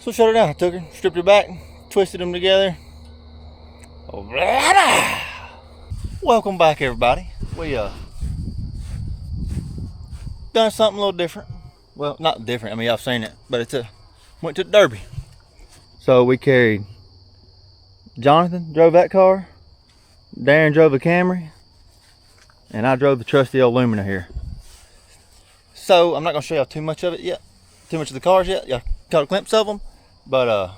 So shut her down. I took her, stripped her back, twisted them together. Welcome back, everybody. We done something a little different. Well, not different. I mean, y'all seen it, but went to the Derby. So we carried Jonathan drove that car, Darren drove the Camry, and I drove the trusty old Lumina here. So I'm not gonna show y'all too much of it yet, too much of the cars yet. Y'all caught a glimpse of them, but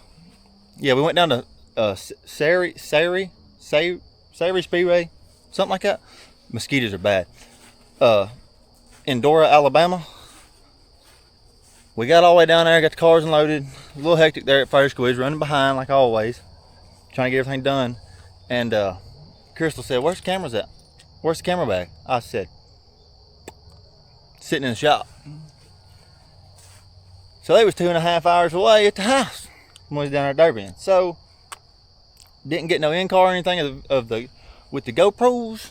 yeah, we went down to Sayre Speedway, something like that. Mosquitoes are bad. In Dora, Alabama. We got all the way down there, got the cars unloaded. A little hectic there at first because we was running behind like always, trying to get everything done. And Crystal said, "Where's the cameras at? Where's the camera bag?" I said, "Sitting in the shop." So they was 2.5 hours away at the house when we was down there at Darren. So didn't get no in-car or anything with the GoPros,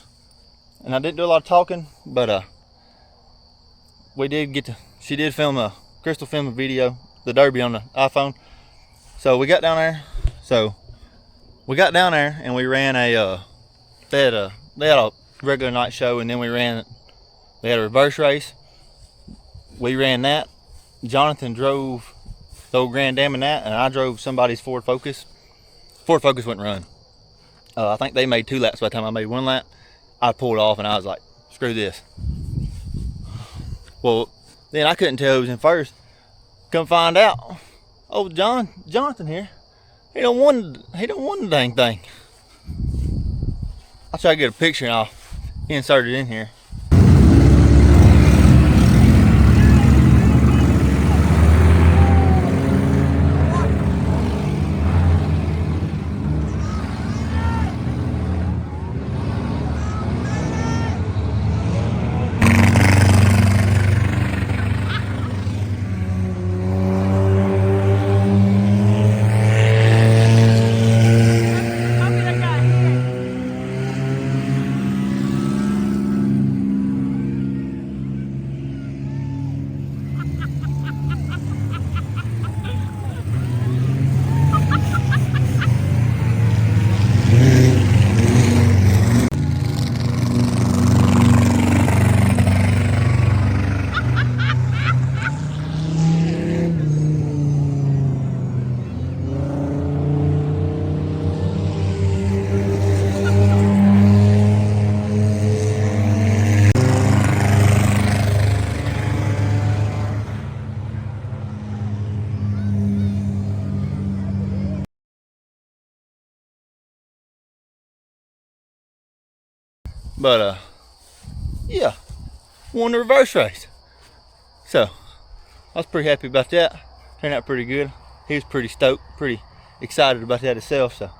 and I didn't do a lot of talking, but we did get to. She did Crystal filmed a video, the Derby on the iPhone. So we got down there. And we ran they had a regular night show, and then they had a reverse race. We ran that. Jonathan drove the old Grand Am in that, and I drove somebody's Ford Focus. Ford Focus wouldn't run. I think they made 2 laps by the time I made 1 lap. I pulled off and I was like, screw this. Well, then I couldn't tell who was in first. Come find out, oh, Jonathan here, he don't won the dang thing. I'll try to get a picture and I'll insert it in here. But yeah, won the reverse race. So I was pretty happy about that. Turned out pretty good. He was pretty stoked, pretty excited about that himself. So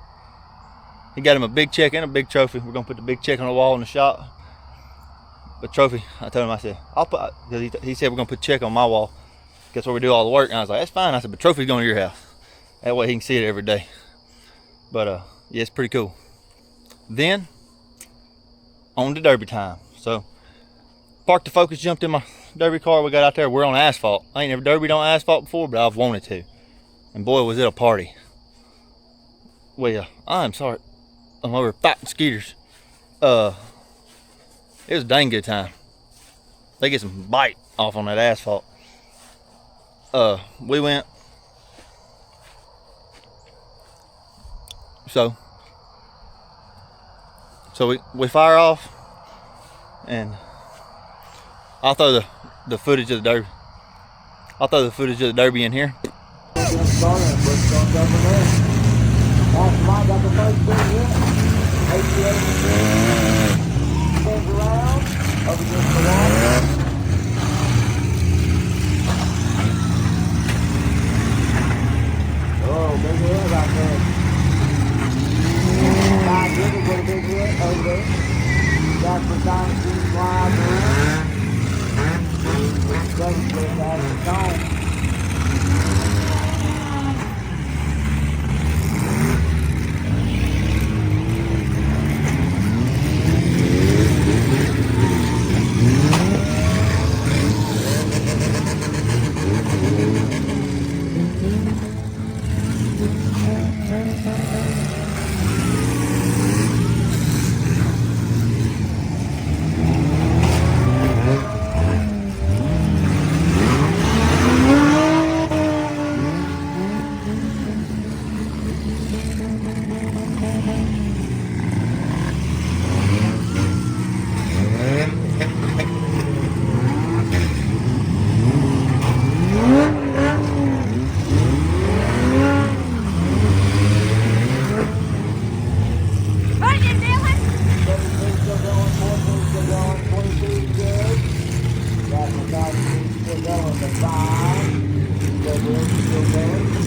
he got him a big check and a big trophy. We're gonna put the big check on the wall in the shop. But trophy, I told him, I said, I'll put, because he said we're gonna put a check on my wall. That's where we do all the work. And I was like, that's fine. I said, but trophy's going to your house. That way he can see it every day. But yeah, it's pretty cool. Then on to Derby time. So parked the Focus, jumped in my Derby car. We got out there. We're on asphalt. I ain't never derbied on asphalt before, but I've wanted to. And boy, was it a party. Well, I'm sorry. I'm over fighting skeeters. It was a dang good time. They get some bite off on that asphalt. We went. So we fire off, and I'll throw the footage of the Derby. I'll throw the footage of the Derby in here. Oh, big head out there. 5 river with a big head over there. Got the dynasty flying around. Doesn't put it out of the zone. We're going to 5. So we're still going.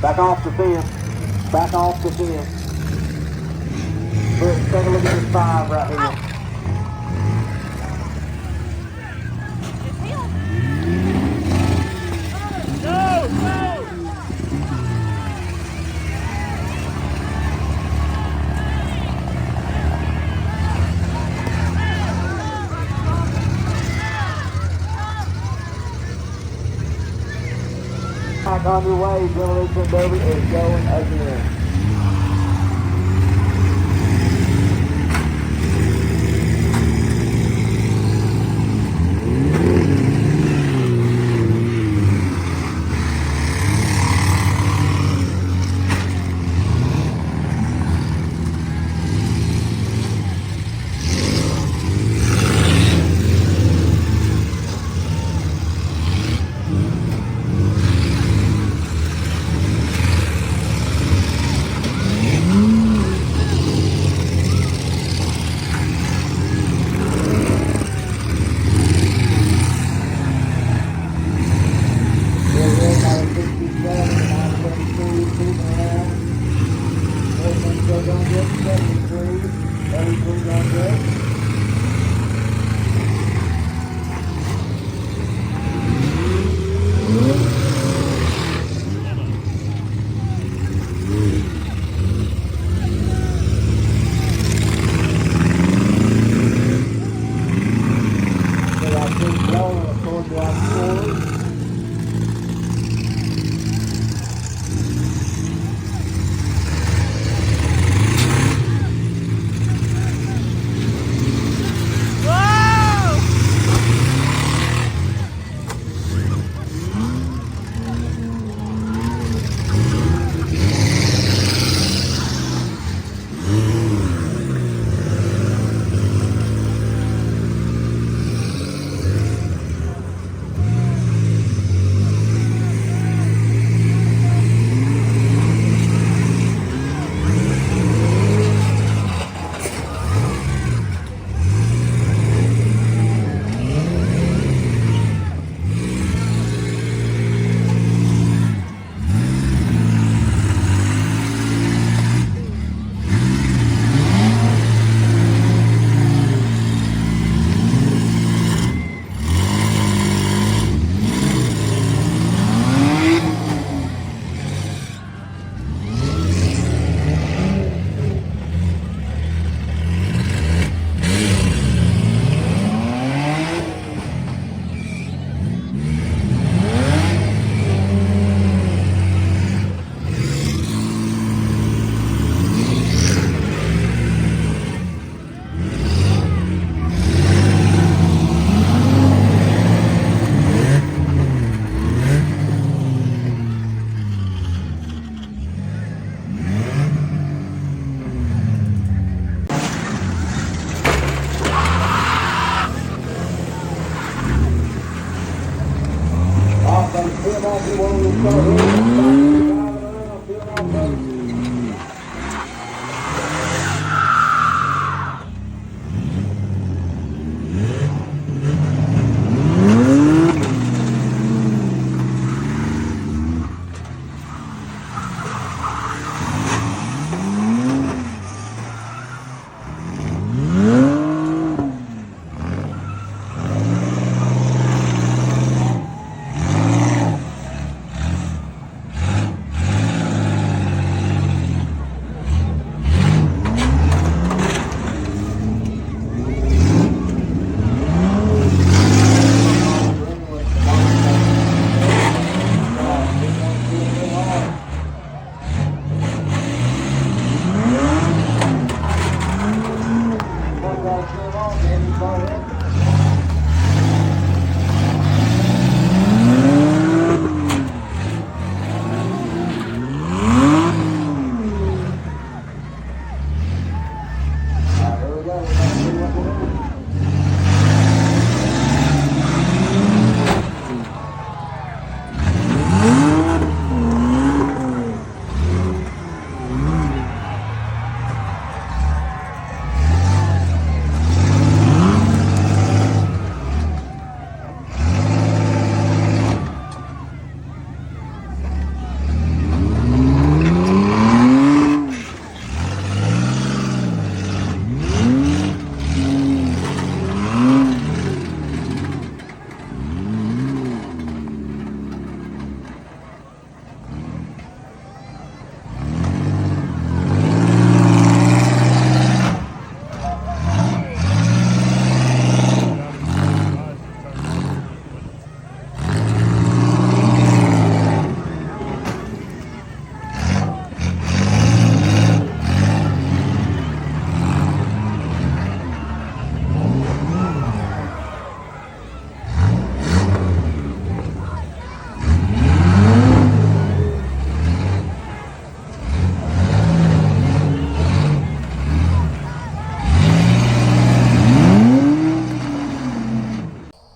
Back off the fence. Back off the fence. Look, take a look at this 5 right here. Back on your way, Demolition Derby is going again.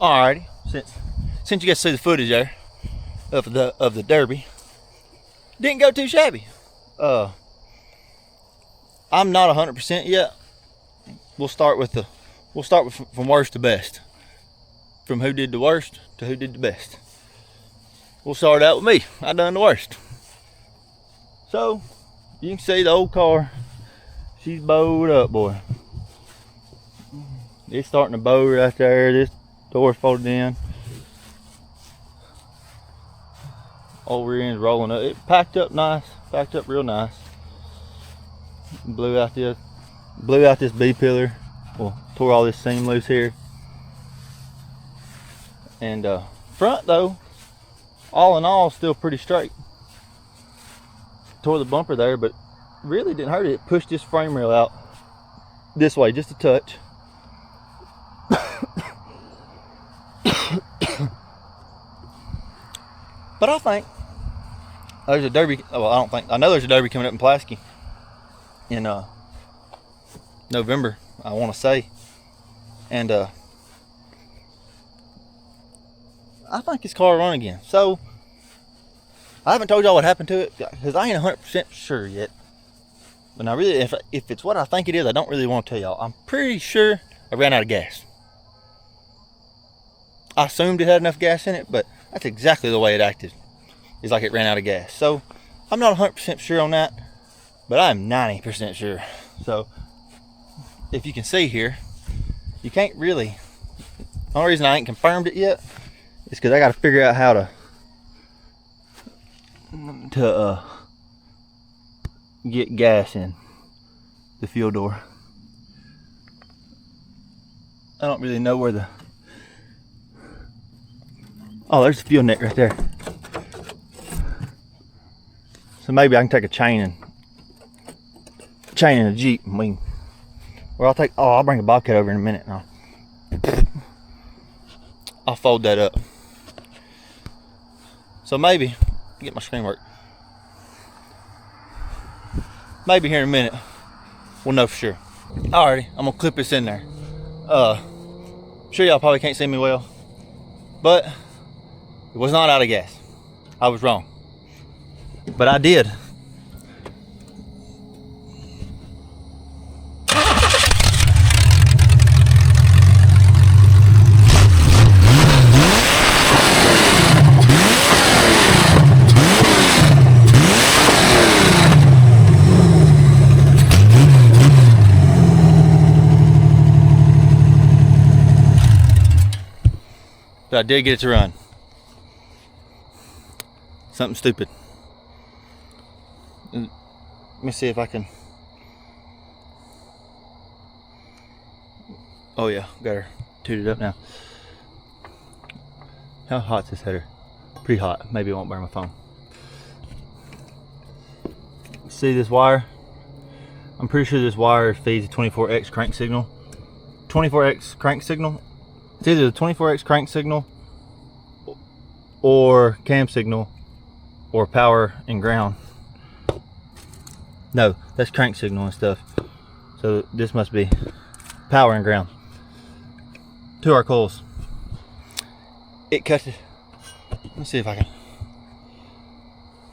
Alrighty, since you get to see the footage there of the Derby, didn't go too shabby. I'm not 100% yet. We'll start from worst to best. From who did the worst to who did the best. We'll start out with me. I done the worst. So you can see the old car. She's bowed up, boy. It's starting to bow right there. This door's folded in. Old rear end's rolling up. It packed up nice. Packed up real nice. Blew out this B pillar. Well, tore all this seam loose here. And front though, all in all, still pretty straight. Tore the bumper there, but really didn't hurt it. It pushed this frame rail out this way just a touch. But I think there's a Derby. Well, I know there's a Derby coming up in Pulaski in November, I want to say. And I think this car will run again. So I haven't told y'all what happened to it because I ain't 100% sure yet. But now really, if it's what I think it is, I don't really want to tell y'all. I'm pretty sure I ran out of gas. I assumed it had enough gas in it, but that's exactly the way it acted. It's like it ran out of gas. So I'm not 100% sure on that, but I'm 90% sure. So if you can see here, you can't really. The only reason I ain't confirmed it yet is because I got to figure out how to get gas in the fuel door. I don't really know where there's the fuel neck right there. So maybe I can take a chain in a Jeep and I'll bring a Bobcat over in a minute and I'll fold that up. So maybe, get my screen work. Maybe here in a minute, we'll know for sure. Alrighty, I'm gonna clip this in there. Sure y'all probably can't see me well, but it was not out of gas. I was wrong. But I did. But I did get it to run. Something stupid. Let me see if I can. Oh yeah, got her tooted up now. How hot's this header? Pretty hot. Maybe it won't burn my phone. See this wire? I'm pretty sure this wire feeds a 24X crank signal. 24X crank signal. It's either the 24X crank signal or cam signal or power and ground. No, that's crank signal and stuff. So this must be power and ground. To our coils. It cut it. Let me see if I can.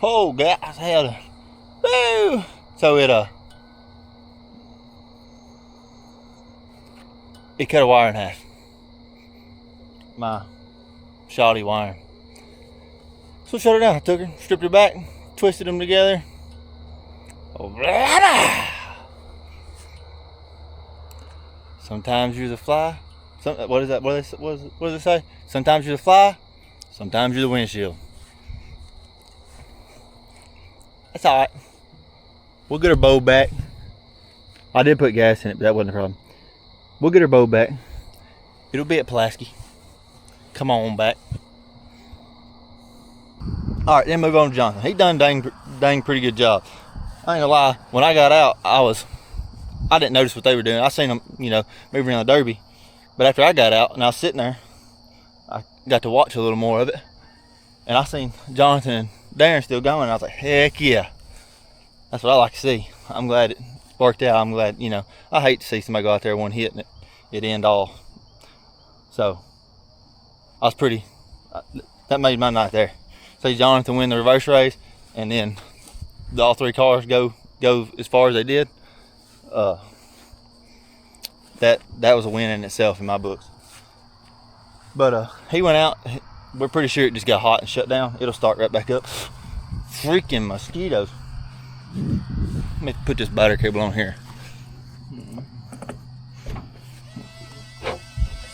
Oh God, hell. Woo! So it cut a wire in half. My shoddy wire. So shut her down. I took her, stripped her back, twisted them together. Sometimes you're the fly. What is that? What does it say? Sometimes you're the fly. Sometimes you're the windshield. That's alright. We'll get her bow back. I did put gas in it, but that wasn't a problem. We'll get her bow back. It'll be at Pulaski. Come on back. Alright, then move on to Jonathan. He done dang pretty good job. I ain't gonna lie, when I got out, I didn't notice what they were doing. I seen them, moving around the Derby. But after I got out and I was sitting there, I got to watch a little more of it. And I seen Jonathan and Darren still going. And I was like, heck yeah. That's what I like to see. I'm glad it worked out. I'm glad, I hate to see somebody go out there one hit and it end all. So, I was pretty, that made my night there. See Jonathan win the reverse race, and then all 3 cars go as far as they did. That was a win in itself in my books. But he went out. We're pretty sure it just got hot and shut down. It'll start right back up. Freaking mosquitoes. Let me put this battery cable on here.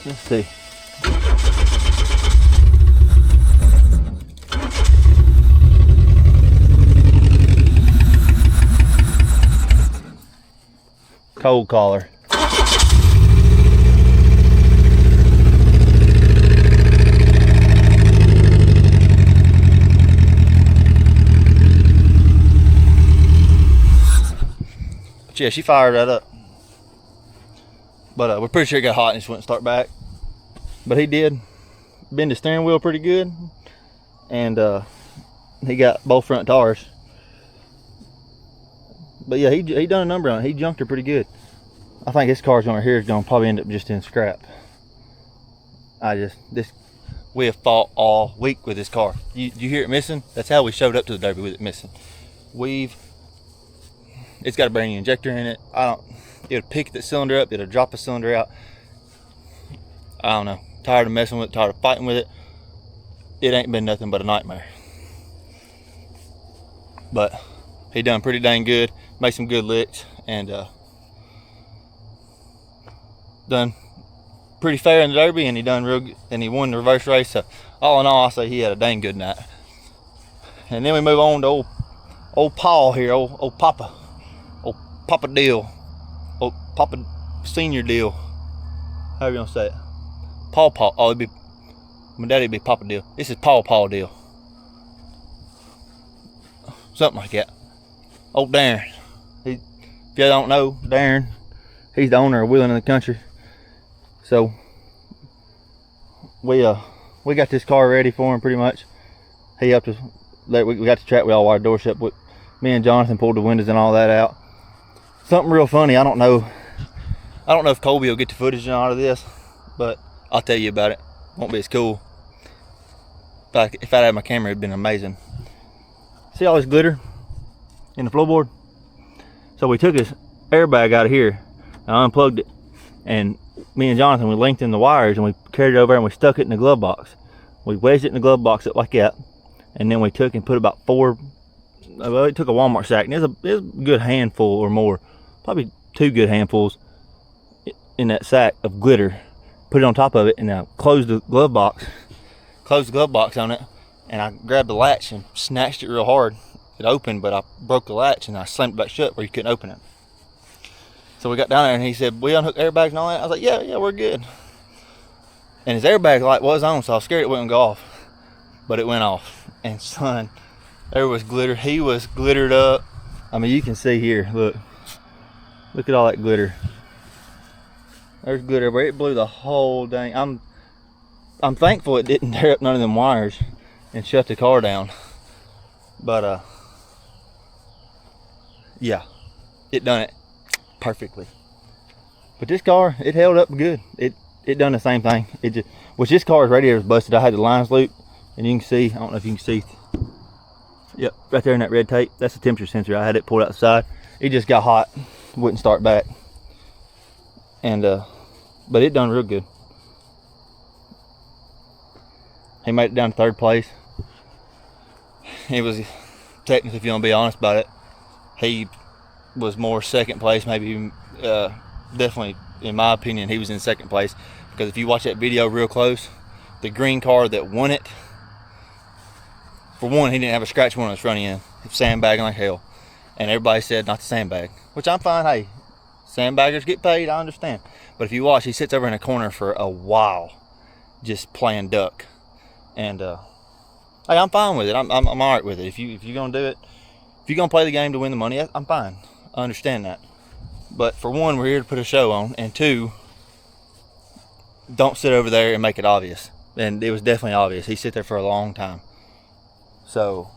Let's see. Cold collar. But yeah, she fired that up. But we're pretty sure it got hot and just wouldn't start back. But he did bend the steering wheel pretty good, and he got both front tires. But yeah, he done a number on it. He junked her pretty good. I think this car's over here is gonna probably end up just in scrap. We have fought all week with this car. You hear it missing? That's how we showed up to the Derby, with it missing. It's got a brand new injector in it. It'll pick the cylinder up, it'll drop a cylinder out. I don't know. Tired of messing with it, tired of fighting with it. It ain't been nothing but a nightmare. But he done pretty dang good. Made some good licks, and done pretty fair in the Derby, and he done real good, and he won the reverse race. So all in all, I say he had a dang good night. And then we move on to old Paul here, old Papa Deal, old Papa Senior Deal, however you want to say it. Paul. Oh, my daddy'd be Papa Deal. This is Paul Deal, something like that. Old Darren. If you don't know, Darren, he's the owner of Wheeling in the Country. So we got this car ready for him pretty much. He helped us. We got the track with all our door shut. Me and Jonathan pulled the windows and all that out. Something real funny. I don't know if Colby will get the footage out of this, but I'll tell you about it. Won't be as cool. If I had my camera, it'd been amazing. See all this glitter in the floorboard? So we took his airbag out of here and unplugged it, and me and Jonathan, we lengthened the wires and we carried it over and we stuck it in the glove box. We wedged it in the glove box up like that, and then we took and put about it took a Walmart sack, and it was a good handful or more, probably 2 good handfuls in that sack of glitter. Put it on top of it, and I closed the glove box on it, and I grabbed the latch and snatched it real hard. It opened, but I broke the latch and I slammed it back shut where you couldn't open it. So we got down there and he said, "We unhooked airbags and all that?" I was like, yeah, we're good. And his airbag light was on, so I was scared it wouldn't go off. But it went off. And son, there was glitter. He was glittered up. I mean, you can see here, look at all that glitter. There's glitter everywhere. It blew the whole dang. I'm thankful it didn't tear up none of them wires and shut the car down. But yeah, it done it perfectly. But this car, it held up good. It done the same thing. Which this car's radiator was busted. I had the lines looped, and you can see, I don't know if you can see, yep, right there in that red tape, that's the temperature sensor. I had it pulled outside. It just got hot, wouldn't start back. And but it done real good. He made it down to 3rd place. It was technically, if you want to be honest about it, he was more 2nd place, maybe definitely, in my opinion, he was in 2nd place, because if you watch that video real close, the green car that won it, for one, he didn't have a scratch one on his front end. He was sandbagging like hell, and everybody said not to sandbag, which I'm fine. Hey, sandbaggers get paid, I understand. But if you watch, he sits over in a corner for a while just playing duck, and hey, I'm fine with it. I'm all right with it. If you're gonna do it, if you're gonna play the game to win the money, I'm fine. I understand that. But for one, we're here to put a show on, and 2, don't sit over there and make it obvious. And it was definitely obvious. He sat there for a long time. So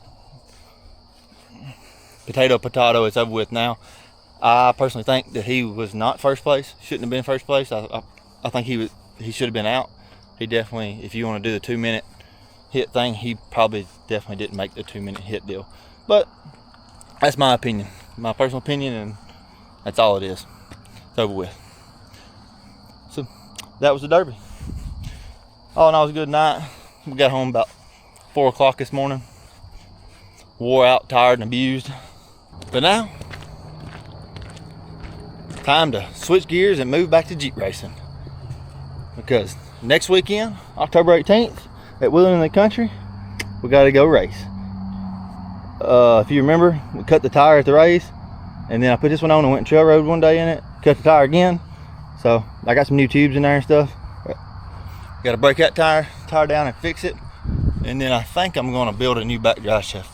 potato, it's over with now. I personally think that he was not 1st place. Shouldn't have been 1st place. I think he should have been out. He definitely, if you want to do the 2-minute hit thing, he probably definitely didn't make the 2-minute hit deal. But that's my opinion, my personal opinion, and that's all it is. It's over with. So that was the Derby. All in all, it was a good night. We got home about 4 o'clock this morning. Wore out, tired, and abused. But now, time to switch gears and move back to Jeep racing. Because next weekend, October 18th, at Wheeling in the Country, we got to go race. If you remember, we cut the tire at the race, and then I put this one on and went trail road one day in it, cut the tire again. So I got some new tubes in there and stuff. Got to break that tire down and fix it. And then I think I'm going to build a new back drive shaft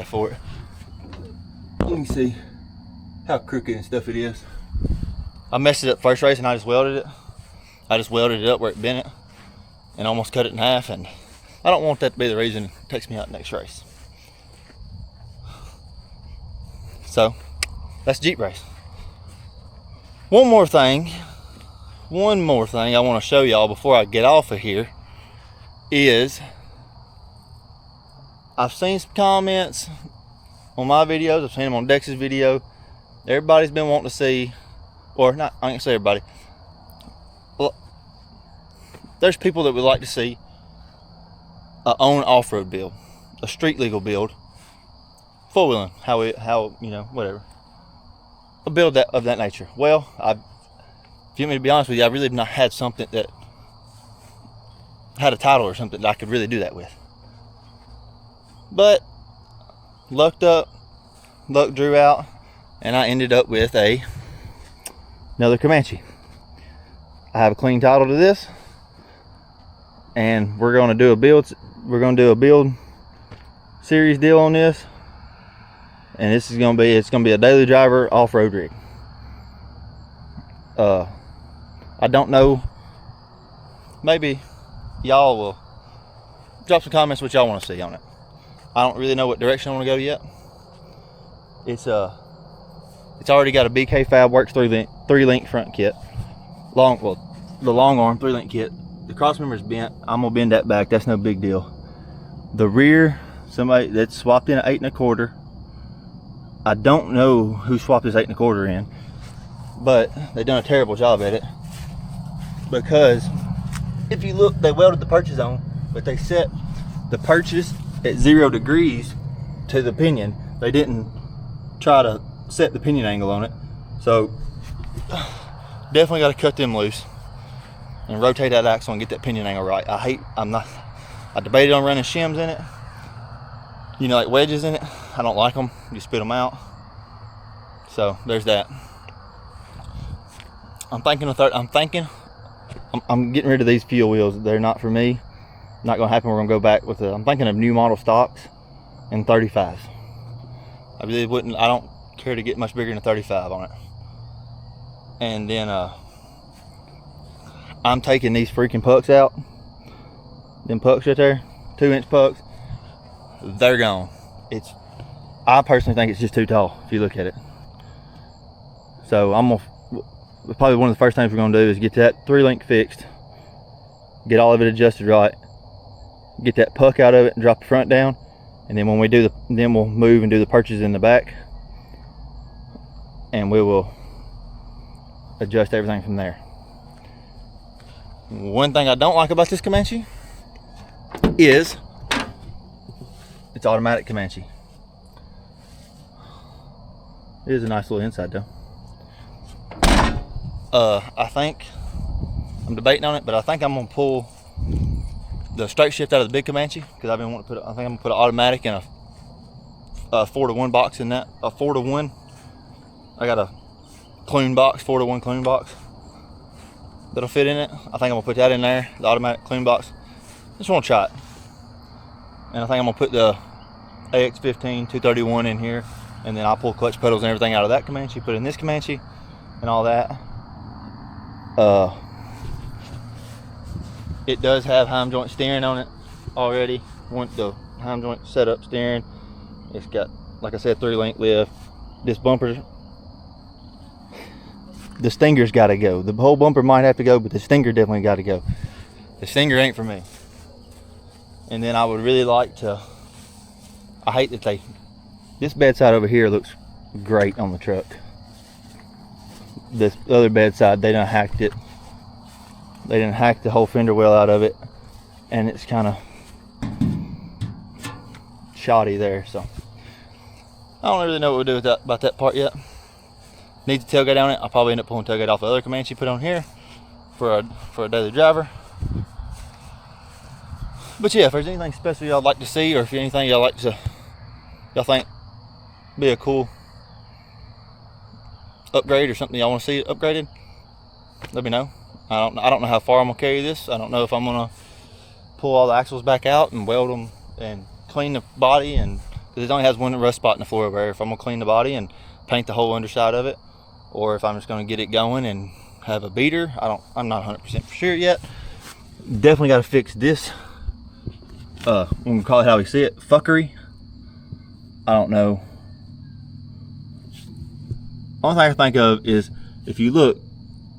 for it. You can see how crooked and stuff it is. I messed it up first race and I just welded it. I just welded it up where it bent it and almost cut it in half, and I don't want that to be the reason it takes me out next race. So that's Jeep race. One more thing I want to show y'all before I get off of here is I've seen some comments on my videos. I've seen them on Dex's video. Everybody's been wanting to see, or not, I can't say everybody. Well, there's people that would like to see a own off-road build, a street legal build, four-wheeling, how you know, whatever, a build that of that nature. Well, if you want me to be honest with you, I really have not had something that had a title or something that I could really do that with. But luck drew out, and I ended up with another Comanche. I have a clean title to this, and we're going to do a build series deal on this, and it's going to be a daily driver off-road rig. I don't know, maybe y'all will drop some comments what y'all want to see on it. I don't really know what direction I want to go yet. It's already got a BK Fab Works 3-link front kit. The long arm 3-link kit. The cross member is bent. I'm gonna bend that back. That's no big deal. The rear, somebody that swapped in an 8 1/4. I don't know who swapped this 8 1/4 in, but they done a terrible job at it. Because if you look, they welded the purchase on, but they set the purchase at 0 degrees to the pinion. They didn't try to set the pinion angle on it. So definitely got to cut them loose and rotate that axle and get that pinion angle right. I debated on running shims in it, you know, like wedges in it. I don't like them. You spit them out. So there's that. I'm getting rid of these fuel wheels. They're not for me. Not gonna happen. We're gonna go back with I'm thinking of new model stocks and 35s. I really wouldn't. I don't care to get much bigger than a 35 on it. And then I'm taking these freaking pucks out. Them pucks right there, 2-inch pucks. They're gone. I personally think it's just too tall if you look at it. So probably one of the first things we're gonna do is get that 3-link fixed, get all of it adjusted right, get that puck out of it and drop the front down, and then when we do then we'll move and do the purchase in the back, and we will adjust everything from there. One thing I don't like about this Comanche is it's automatic Comanche. It is a nice little inside though. I think I'm debating on it, but I think I'm gonna pull the straight shift out of the big Comanche because I've been wanting to put. I think I'm gonna put an automatic and a 4-to-1 box in that. A 4-to-1. I got a clune box, 4-to-1 clune box that'll fit in it. I think I'm gonna put that in there, the automatic clune box. Just want to try it, and I think I'm gonna put the AX15 231 in here, and then I'll pull clutch pedals and everything out of that Comanche, put it in this Comanche, and all that. It does have heim joint steering on it already. Want the heim joint setup steering. It's got, like I said, 3-link lift. This bumper the stinger's got to go. The whole bumper might have to go, but the stinger definitely got to go. The stinger ain't for me. And then I would really like to, I hate that this bedside over here looks great on the truck. This other bedside, they done hacked it. They didn't hack the whole fender well out of it, and it's kind of shoddy there. So I don't really know what we'll do with about that part yet. Needs a tailgate on it. I'll probably end up pulling tailgate off the other Comanche put on here for a daily driver. But yeah, if there's anything special y'all like to see, or if anything y'all think be a cool upgrade or something y'all want to see upgraded, let me know. I don't know how far I'm gonna carry this. I don't know if I'm gonna pull all the axles back out and weld them and clean the body, and because it only has one rust spot in the floor over there. If I'm gonna clean the body and paint the whole underside of it, or if I'm just gonna get it going and have a beater. I'm not 100% for sure yet. Definitely got to fix this. We call it how we see it, fuckery. I don't know. Only thing I can think of is if you look,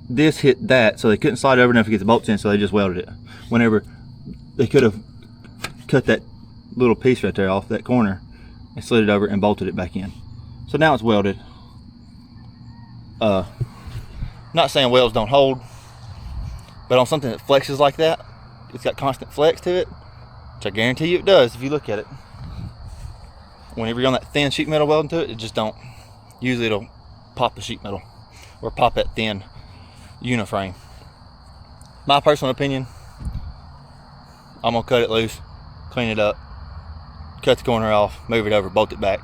this hit that, so they couldn't slide over enough to get the bolts in, so they just welded it. Whenever they could have cut that little piece right there off that corner and slid it over and bolted it back in. So now it's welded. Not saying welds don't hold, but on something that flexes like that, it's got constant flex to it, which I guarantee you it does if you look at it. Whenever you're on that thin sheet metal welding to it, it just don't. Usually it'll pop the sheet metal or pop that thin uniframe. My personal opinion, I'm gonna cut it loose, clean it up, cut the corner off, move it over, bolt it back,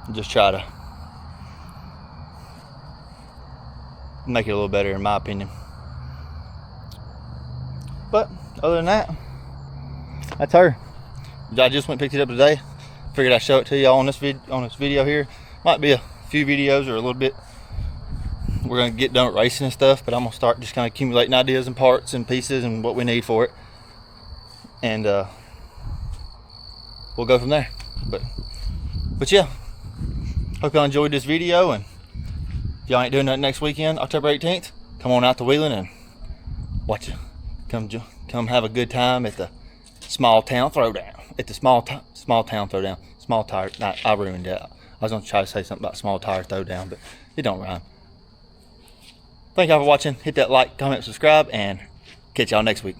and just try to make it a little better, in my opinion. But other than that, that's her. I just went and picked it up today. Figured I'd show it to y'all on this video here. Might be a few videos or a little bit. We're gonna get done with racing and stuff, but I'm gonna start just kind of accumulating ideas and parts and pieces and what we need for it, and we'll go from there. But yeah, hope y'all enjoyed this video, and if y'all ain't doing nothing next weekend, October 18th, come on out to Wheeling and watch it. Come have a good time at the small town throwdown. At the small town throwdown. Small tire. Nah, I ruined that. I was gonna try to say something about small tire throwdown, but it don't rhyme. Thank y'all for watching. Hit that like, comment, subscribe, and catch y'all next week.